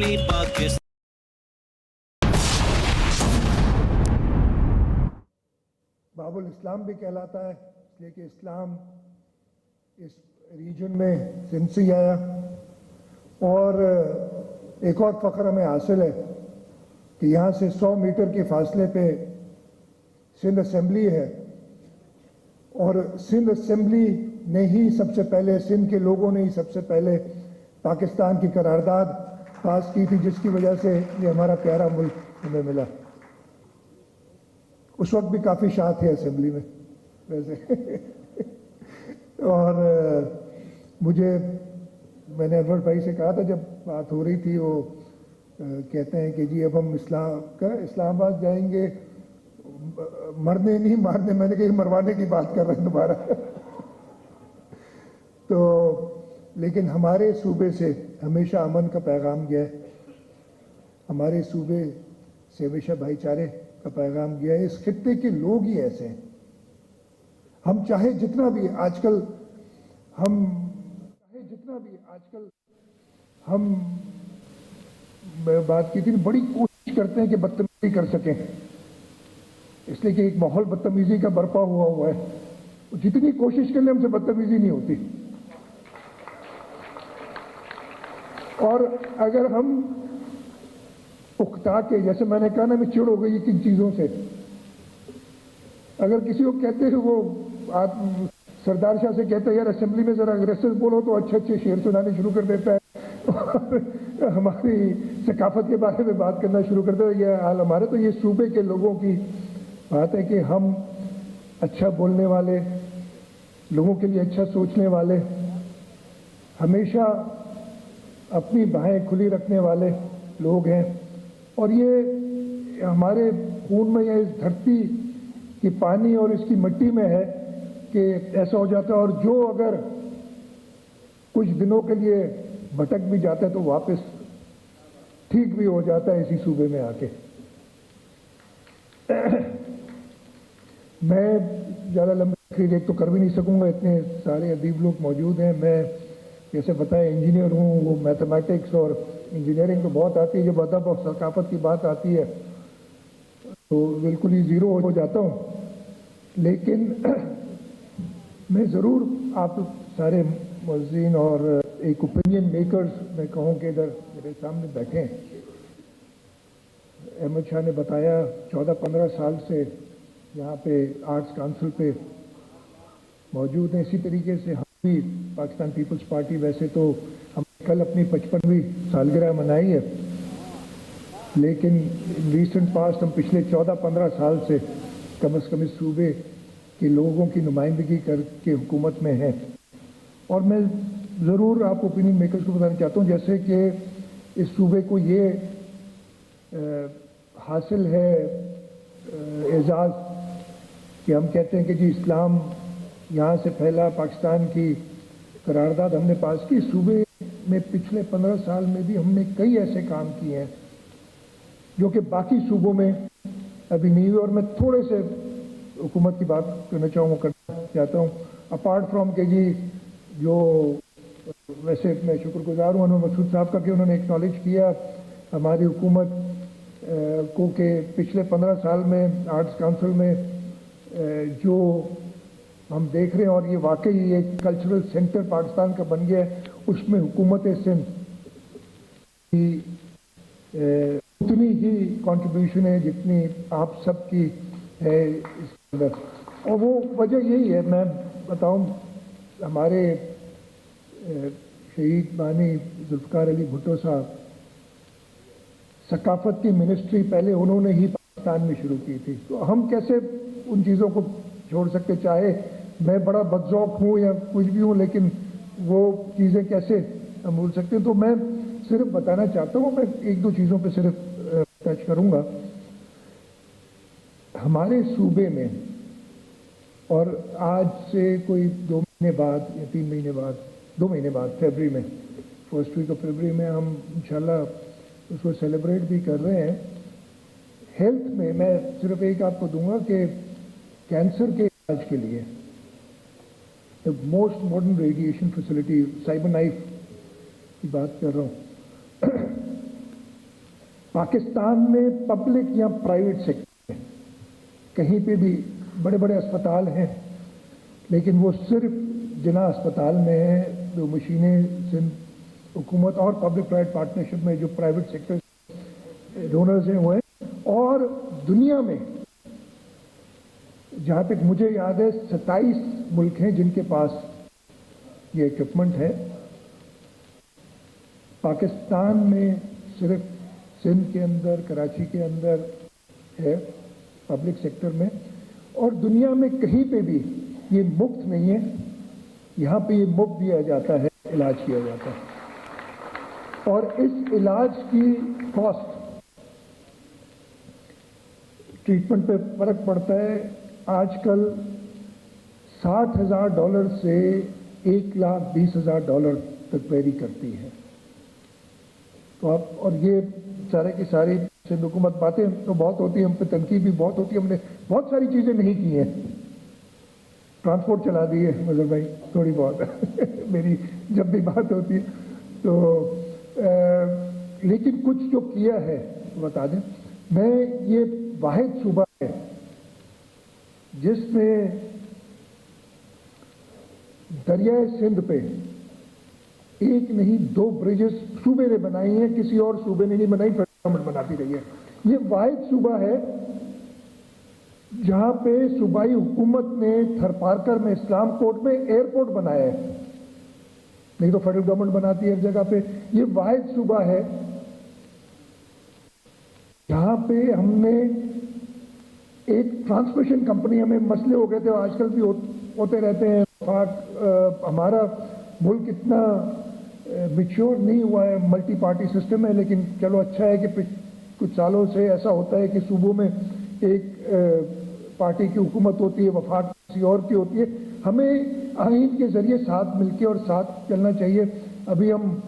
अपनी पाकिस्तान। बाबुल इस्लाम भी कहलाता है, इसलिए कि इस्लाम इस रीजन में सिंध से आया। और एक और फ़ख्र हमें हासिल है कि यहाँ से 100 मीटर के फासले पे सिंध असेंबली है, और सिंध असेंबली ने ही सबसे पहले, सिंध के लोगों ने ही सबसे पहले पाकिस्तान की करारदाद पास की थी, जिसकी वजह से ये हमारा प्यारा मुल्क हमें मिला। उस वक्त भी काफ़ी शाह थे असेंबली में वैसे और मैंने अनवर भाई से कहा था जब बात हो रही थी, वो कहते हैं कि जी अब हम इस्लामाबाद जाएंगे, मरने नहीं मारने। मैंने कहा मरवाने की बात कर रहे हैं दोबारा तो लेकिन हमारे सूबे से हमेशा अमन का पैगाम गया है, हमारे सूबे से हमेशा भाईचारे का पैगाम गया है। इस खित्ते के लोग ही ऐसे हैं। हम चाहे जितना भी आजकल हम बात की थी, बड़ी कोशिश करते हैं कि बदतमीजी कर सकें, इसलिए कि एक माहौल बदतमीजी का बर्पा हुआ है। जितनी कोशिश कर ले हमसे बदतमीजी नहीं होती। और अगर हम उकता के, जैसे मैंने कहा ना, मैं चिढ़ हो गई किन चीज़ों से। अगर किसी को कहते हैं, वो सरदार शाह से कहते हैं यार असेंबली में ज़रा अग्रेसिव बोलो, तो अच्छे अच्छे शेर सुनाने शुरू कर देता है और हमारी सकाफत के बारे में बात करना शुरू कर देता है। यह हाल हमारे, तो ये सूबे के लोगों की बात है कि हम अच्छा बोलने वाले, लोगों के लिए अच्छा सोचने वाले, हमेशा अपनी बाहें खुली रखने वाले लोग हैं। और ये हमारे खून में, या इस धरती की पानी और इसकी मिट्टी में है कि ऐसा हो जाता है। और जो अगर कुछ दिनों के लिए भटक भी जाता है तो वापस ठीक भी हो जाता है इसी सूबे में आके। मैं ज़्यादा लंबी तकरीर एक तो कर भी नहीं सकूंगा, इतने सारे अदीब लोग मौजूद हैं। मैं जैसे बताया इंजीनियर हूँ, वो मैथमेटिक्स और इंजीनियरिंग तो बहुत आती है, जब अदब और सकाफत की बात आती है तो बिल्कुल ही ज़ीरो हो जाता हूँ। लेकिन मैं ज़रूर आप सारे मुअज़्ज़िन और एक ओपिनियन मेकर्स, मैं कहूँ कि इधर मेरे सामने बैठे हैं। अहमद शाह ने बताया 14-15 साल से यहाँ पे आर्ट्स काउंसिल पे मौजूद हैं। इसी तरीके से हम भी पाकिस्तान पीपल्स पार्टी, वैसे तो हम कल अपनी 55वीं सालगिरह मनाई है, लेकिन रिसेंट पास्ट हम पिछले 14-15 साल से कम से कम इस सूबे के लोगों की नुमाइंदगी करके हुकूमत में हैं। और मैं ज़रूर आप ओपिनियन मेकर्स को बताना चाहता हूँ, जैसे कि इस सूबे को ये हासिल है एजाज़ कि हम कहते हैं कि जी इस्लाम यहाँ से फैला, पाकिस्तान की करारदाद हमने पास की। सूबे में पिछले 15 साल में भी हमने कई ऐसे काम किए हैं जो कि बाकी सूबों में अभी नहीं हुए। और मैं थोड़े से हुकूमत की बात करना चाहता हूँ, अपार्ट फ्रॉम के जी जो, वैसे मैं शुक्रगुजार हूँ अनवर मसूद साहब का कि उन्होंने एक्नॉलेज किया हमारी हुकूमत को कि पिछले 15 साल में आर्ट्स काउंसिल में जो हम देख रहे हैं, और ये वाकई एक कल्चरल सेंटर पाकिस्तान का बन गया है, उसमें हुकूमत सिंध की उतनी ही कंट्रीब्यूशन है जितनी आप सब की है इसके अंदर। और वो वजह यही है, मैं बताऊं, हमारे शहीद बानी जुल्फ़िकार अली भुट्टो साहब, सकाफत की मिनिस्ट्री पहले उन्होंने ही पाकिस्तान में शुरू की थी। तो हम कैसे उन चीज़ों को छोड़ सकते, चाहे मैं बड़ा बदज़ौक़ हूँ या कुछ भी हूँ, लेकिन वो चीज़ें कैसे हम भूल सकते हैं। तो मैं सिर्फ बताना चाहता हूँ, मैं एक दो चीज़ों पे सिर्फ टच करूँगा। हमारे सूबे में, और आज से कोई 2 महीने बाद या 3 महीने बाद, 2 महीने बाद फरवरी में, फर्स्ट वीक ऑफ फरवरी में हम इंशाल्लाह उसको सेलिब्रेट भी कर रहे हैं। हेल्थ में मैं सिर्फ एक आपको दूंगा कि कैंसर के इलाज के लिए the most modern radiation facility, cyber knife की बात कर रहा हूँ, पाकिस्तान में पब्लिक या प्राइवेट सेक्टर में कहीं पे भी बड़े बड़े अस्पताल हैं, लेकिन वो सिर्फ जिना अस्पताल में है जो मशीनें सिंध हुकूमत और पब्लिक प्राइवेट पार्टनरशिप में जो प्राइवेट सेक्टर डोनर्स हैं वो हैं। और दुनिया में जहाँ तक मुझे याद है 27 मुल्क हैं जिनके पास ये इक्विपमेंट है। पाकिस्तान में सिर्फ सिंध के अंदर, कराची के अंदर है पब्लिक सेक्टर में, और दुनिया में कहीं पे भी ये मुफ्त नहीं है। यहाँ पे ये मुफ्त दिया जाता है, इलाज किया जाता है। और इस इलाज की कॉस्ट, ट्रीटमेंट पे फर्क पड़ता है, आजकल $60,000 से $1,20,000 तक वेरी करती है। तो आप, और ये सारे की सारी सिंध हुकूमत, बातें तो बहुत होती है, हम पे तनकीद भी बहुत होती है, हमने बहुत सारी चीज़ें नहीं की हैं। ट्रांसपोर्ट चला दी है मजहर भाई थोड़ी बहुत मेरी जब भी बात होती है तो लेकिन कुछ जो किया है बता दें। मैं ये वाहिद सूबा है जिसमें दरियाए सिंध पे एक नहीं 2 ब्रिजेस सूबे ने बनाई हैं, किसी और सूबे ने नहीं बनाई, गवर्नमेंट बनाती रही है। ये वाहिद सूबा है जहां पे सूबाई हुकूमत ने थरपारकर में, इस्लाम कोर्ट में एयरपोर्ट बनाया है, नहीं तो फेडरल गवर्नमेंट बनाती है हर जगह पे। ये वाहिद सूबा है जहां पे हमने एक ट्रांसमिशन कंपनी, हमें मसले हो गए थे, आजकल भी होते रहते हैं, हमारा मुल्क इतना मैच्योर नहीं हुआ है, मल्टी पार्टी सिस्टम है, लेकिन चलो अच्छा है कि कुछ सालों से ऐसा होता है कि सूबों में एक पार्टी की हुकूमत होती है, वफाक किसी और की होती है। हमें आइन के जरिए साथ मिलके और साथ चलना चाहिए। अभी हम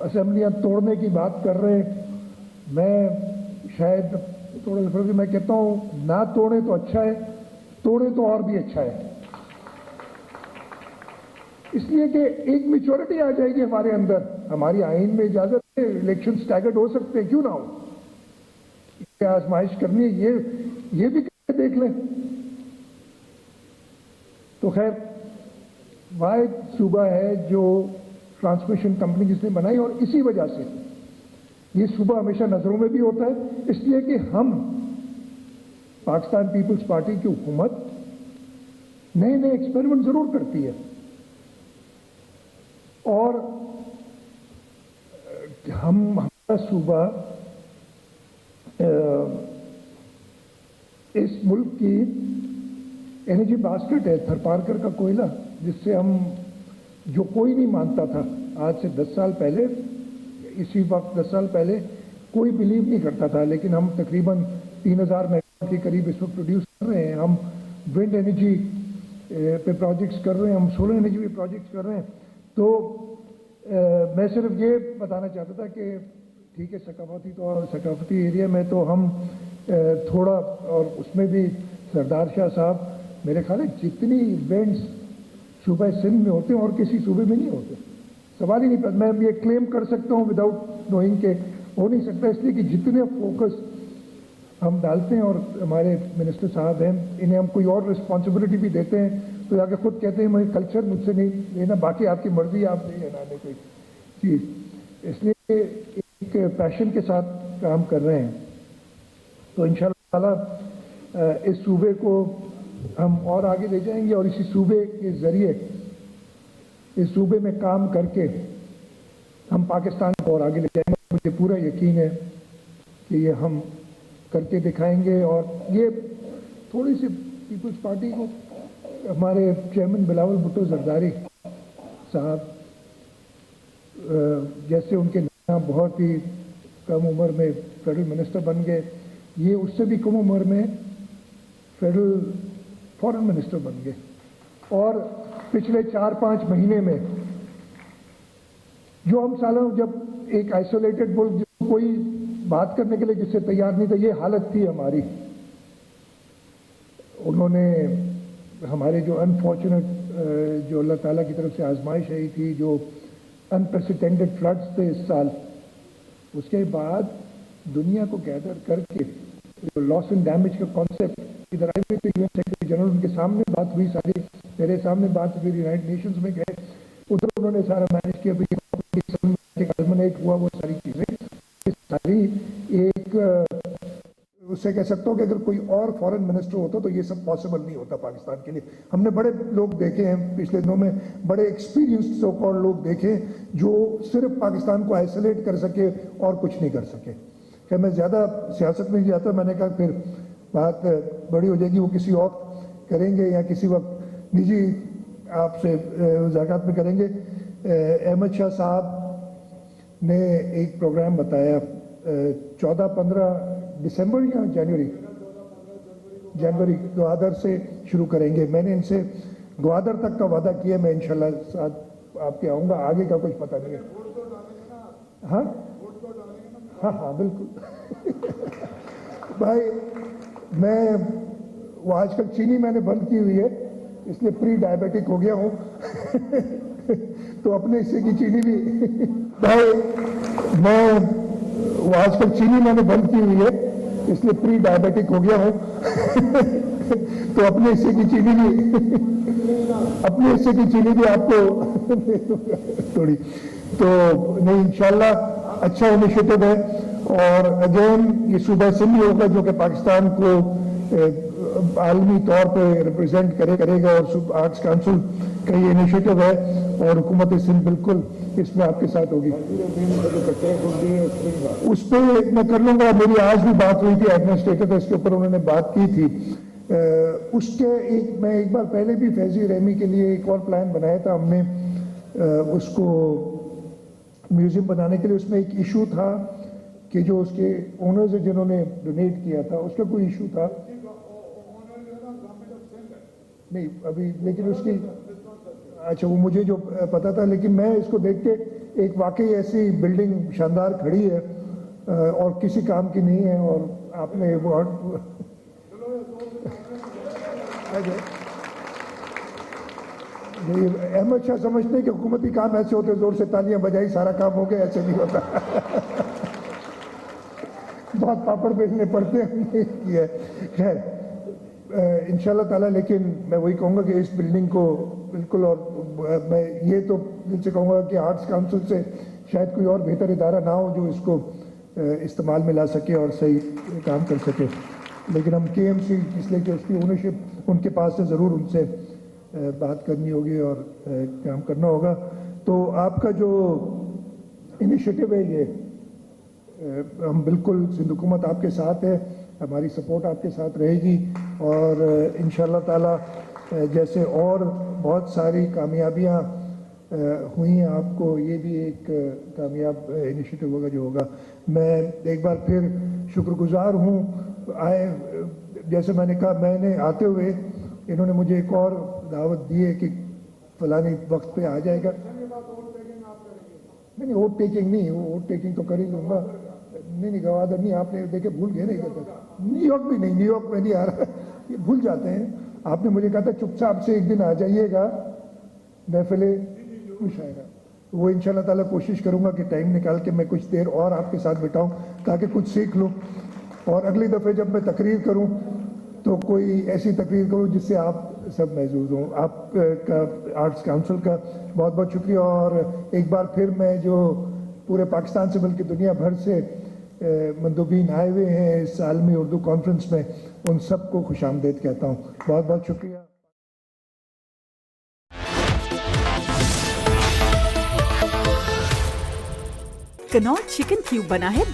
असेंबलियां तोड़ने की बात कर रहे हैं, मैं शायद थोड़ा सा मैं कहता हूँ ना तोड़े तो अच्छा है, तोड़े तो और भी अच्छा है, इसलिए कि एक मैच्योरिटी आ जाएगी हमारे अंदर। हमारी आइन में इजाजत है, इलेक्शन स्टैगर्ड हो सकते हैं, क्यों ना हो, क्या आजमाइश करनी है ये भी देख लें। तो खैर वाहिद सूबा है जो ट्रांसमिशन कंपनी जिसने बनाई, और इसी वजह से ये सूबा हमेशा नजरों में भी होता है, इसलिए कि हम पाकिस्तान पीपल्स पार्टी की हुकूमत नए नए एक्सपेरिमेंट जरूर करती है, और हमारा सूबा इस मुल्क की एनर्जी बास्केट है, थरपारकर का कोयला, जिससे हम, जो कोई नहीं मानता था आज से 10 साल पहले, इसी वक्त 10 साल पहले कोई बिलीव नहीं करता था, लेकिन हम तकरीबन 3000 मेगावाट के करीब इस वक्त प्रोड्यूस कर रहे हैं। हम विंड एनर्जी पे प्रोजेक्ट्स कर रहे हैं, हम सोलर एनर्जी पे प्रोजेक्ट्स कर रहे हैं। तो मैं सिर्फ ये बताना चाहता था कि ठीक है, सकाफती एरिया में तो हम थोड़ा, और उसमें भी सरदार शाह साहब, मेरे ख्याल है जितनी इवेंट्स सूबे सिंध में होते हैं और किसी सूबे में नहीं होते, सवाल ही नहीं पैदा। मैं ये क्लेम कर सकता हूँ विदाउट नोइंग के हो नहीं सकता, इसलिए कि जितने फोकस हम डालते हैं, और हमारे मिनिस्टर साहब हैं, इन्हें हम कोई और रिस्पॉन्सिबिलिटी भी देते हैं तो जाके खुद कहते हैं मुझे कल्चर मुझसे नहीं लेना, बाकी आपकी मर्जी, आप नहीं लेना कोई चीज़, इसलिए एक पैशन के साथ काम कर रहे हैं। तो इंशाअल्लाह ताला इस सूबे को हम और आगे ले जाएंगे, और इसी सूबे के ज़रिए, इस सूबे में काम करके हम पाकिस्तान को और आगे ले जाएंगे। मुझे पूरा यकीन है कि ये हम करके दिखाएंगे। और ये थोड़ी सी पीपल्स पार्टी को, हमारे चेयरमैन बिलावल भुट्टो जरदारी साहब जैसे उनके नाम बहुत ही कम उम्र में फेडरल मिनिस्टर बन गए, ये उससे भी कम उम्र में फेडरल फॉरेन मिनिस्टर बन गए, और पिछले 4-5 महीने में जो हम सालों, जब एक आइसोलेटेड मुल्क कोई बात करने के लिए जिससे तैयार नहीं था, ये हालत थी हमारी, उन्होंने हमारे जो अनफॉर्चुनेट, जो अल्लाह ताला की तरफ से आजमाइश आई थी, जो अनप्रेसिडेंटेड फ्लड्स थे इस साल, उसके बाद दुनिया को गैदर करके जो लॉस एंड डैमेज का कॉन्सेप्ट इधर आए हुए थे यूएन सेक्रेटरी जनरल, उनके सामने बात हुई सारी, मेरे सामने बात फिर यूनाइटेड नेशंस में गए, उधर उन्होंने सारा मैनेज किया, कल्मिनेट हुआ वो सारी चीजें सारी एक उससे कह सकता हूँ कि अगर कोई और फॉरेन मिनिस्टर होता तो ये सब पॉसिबल नहीं होता पाकिस्तान के लिए। हमने बड़े लोग देखे हैं पिछले दिनों में, बड़े एक्सपीरियंस्ड सो कॉल्ड लोग देखे जो सिर्फ पाकिस्तान को आइसोलेट कर सके और कुछ नहीं कर सके। क्या मैं ज़्यादा सियासत में नहीं जाता, मैंने कहा फिर बात बड़ी हो जाएगी, वो किसी और करेंगे या किसी वक्त निजी आपसे मुलाकात में करेंगे। अहमद शाह साहब ने एक प्रोग्राम बताया 14-15 दिसंबर या जनवरी ग्वादर से शुरू करेंगे। मैंने इनसे ग्वादर तक का वादा किया, मैं इंशाल्लाह साथ आपके आऊँगा, आगे का कुछ पता नहीं है। हाँ हाँ हाँ बिल्कुल भाई, मैं वो आजकल चीनी मैंने बंद की हुई है, इसलिए प्री डायबिटिक हो गया हूँ तो अपने हिस्से की चीनी भी भाई, मैं वो आजकल चीनी मैंने बंद की हुई है, इसलिए प्री डायबिटिक हो गया हूँ तो अपने हिस्से की चीनी भी आपको थोड़ी तो नहीं, इंशाल्लाह अच्छा इनिशिएटिव है। और अगेन ये सूबा असेंबली होगा जो कि पाकिस्तान को आलमी तौर पे रिप्रेजेंट करेगा, और आर्ट्स काउंसिल का ये इनिशिएटिव है और हुकूमत सिंध बिल्कुल इसमें आपके साथ होगी। उस पर मैं कर लूँगा, मेरी आज भी बात हुई थी एडमिनिस्ट्रेटर, इसके ऊपर उन्होंने बात की थी। उसके मैं एक बार पहले भी फैजी रहमी के लिए एक और प्लान बनाया था हमने, उसको म्यूज़ियम बनाने के लिए। उसमें एक इशू था कि जो उसके ओनर्स है जिन्होंने डोनेट किया था, उसका कोई इशू था नहीं अभी, लेकिन उसकी अच्छा वो मुझे जो पता था, लेकिन मैं इसको देख के एक वाकई ऐसी बिल्डिंग शानदार खड़ी है और किसी काम की नहीं है, और आपने वो अहमद शाह समझते हैं कि हुकूमती काम ऐसे होते, जोर से तालियां बजाई सारा काम हो गया, ऐसे नहीं होता बहुत पापड़ बेचने पड़ते हैं किया। खैर इंशाल्लाह ताला, लेकिन मैं वही कहूँगा कि इस बिल्डिंग को बिल्कुल, और मैं ये तो दिल से कहूँगा कि आर्ट्स काउंसिल से शायद कोई और बेहतर इदारा ना हो जो इसको इस्तेमाल में ला सके और सही काम कर सके, लेकिन हम KMC इसलिए कि उसकी ओनरशिप उनके पास है, ज़रूर उनसे बात करनी होगी और काम करना होगा। तो आपका जो इनिशिएटिव है ये हम बिल्कुल, सिंध हुकूमत आपके साथ है, हमारी सपोर्ट आपके साथ रहेगी, और इंशाल्लाह ताला जैसे और बहुत सारी कामयाबियाँ हुई हैं, आपको ये भी एक कामयाब इनिशिएटिव होगा जो होगा। मैं एक बार फिर शुक्रगुजार हूँ जैसे मैंने कहा, मैंने आते हुए इन्होंने मुझे एक और दावत दी है कि फलानी वक्त पे आ जाएगा। नहीं वोट टेकिंग नहीं, वो वोट टेकिंग तो कर ही लूँगा, नहीं गवादर नहीं, आपने देखे भूल गए नहीं करता, न्यूयॉर्क भी नहीं, न्यूयॉर्क में नहीं आ रहा, ये भूल जाते हैं। आपने मुझे कहा था चुपचाप से एक दिन आ जाइएगा महफिले मुशायरा, वो इंशाल्लाह ताला कोशिश करूँगा कि टाइम निकाल के मैं कुछ देर और आपके साथ बिताऊँ ताकि कुछ सीख लूँ, और अगली दफ़े जब मैं तकरीर करूँ तो कोई ऐसी तकरीर करूँ जिससे आप सब महसूस हों। आपका आर्ट्स काउंसिल का बहुत बहुत शुक्रिया, और एक बार फिर मैं जो पूरे पाकिस्तान से बल्कि दुनिया भर से मंदूबीन आए हुए हैं इस आलमी उर्दू कॉन्फ्रेंस में, उन सबको खुशामदीद कहता हूँ। बहुत बहुत शुक्रिया। कनौज चिकन क्यूब बना है